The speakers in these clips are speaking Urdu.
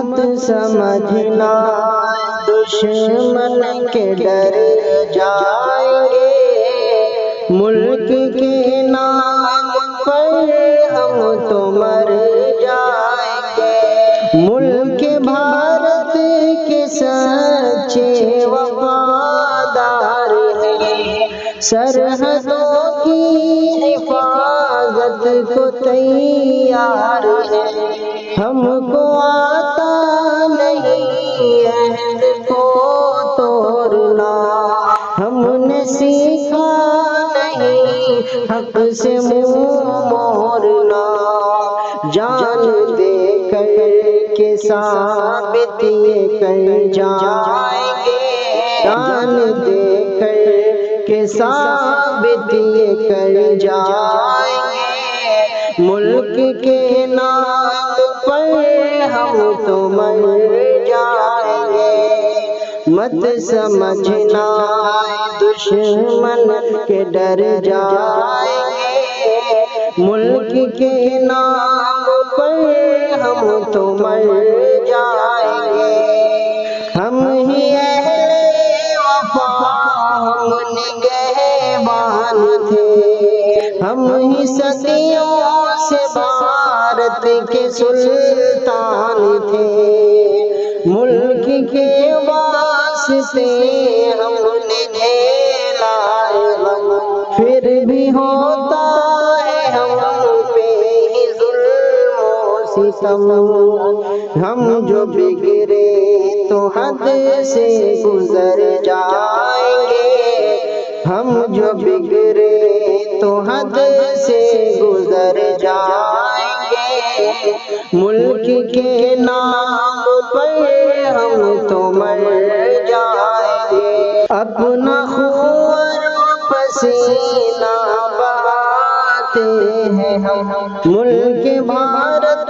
مت سمجھنا دشمن کے ڈر جائیں گے، ملک کے نام پر ہم تو مر جائیں گے۔ ملک بھارت کے سچے وفادار ہیں، سرحدوں کی حفاظت کو تیار ہیں۔ ہم کو آتا نہیں عہد کو توڑنا، ہم نے سیکھا نہیں حق سے منہ موڑنا۔ جان دے کر کے ثابت یہ کر جائیں گے، جان دے کر کے ثابت یہ کر جائیں گے، ملک کے نام پر ہم تو مر جائیں گے۔ مت سمجھنا دشمن کے ڈر جائیں گے، ملک کے نام پر ہم تو مر جائیں گے۔ ہم ہی اہل وفا ہم نگہبان تھے، ہم ہی صدیوں سے بھارت کے سلطان تھے، ملک کے واسطے ہم نے جھیلا غم، پھر بھی ہوتا ہے ہم پہ ہی ظلم و ستم۔ ہم جو بگڑے تو حد سے گزر جائیں گے، ہم جو بگڑے تو حد سے گزر جائیں گے، ملک کے نام پر ہم تو مر جائیں گے۔ اپنا خون پسینہ بہاتے ہیں ہم، ملک بھارت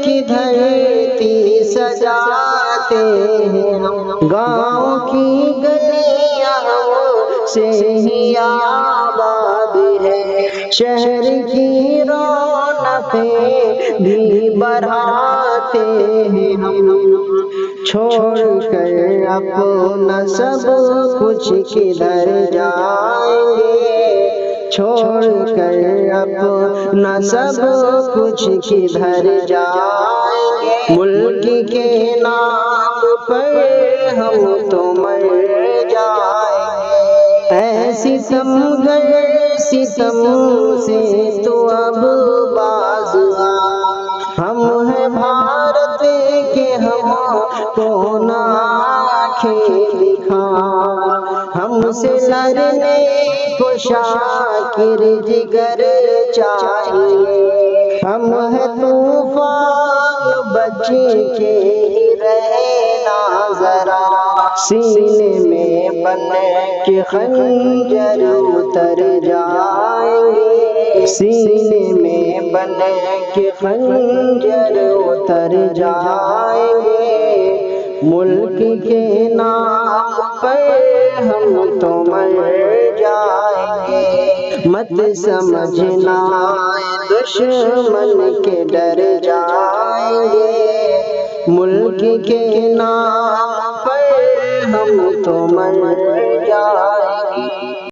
کی دھرتی سجاتے ہیں ہم، گاؤں کی گلیاں ہم سے ہی آباد ہے، شہر کی رونقیں بھی بڑھاتے ہیں ہم، چھوڑ کر اپنا سب کچھ کدھر جائیں گے، چھوڑ کر اپنا سب کچھ کدھر جائیں گے، ملک کے نام پر ہم تو مر جائیں گے۔ اے ستم گر ستم سے تو اب باز آ، ہم ہیں بھارت کے ہم کو نہ آنکھیں دکھا، ہم سے لڑنے کو شاکر جگر چاہیے، ہم ہیں طوفان بچے کے ہی رہنا ذرا، سینے میں بن کے خنجر اتر جائیں گے، سینے میں بن کے خنجر اتر جائیں گے، ملک کے نام پر ہم تو مر جائیں گے۔ مت سمجھنا دشمن کے ڈر جائیں گے، ملک کے نام پر ہم تو مر جائیں گے۔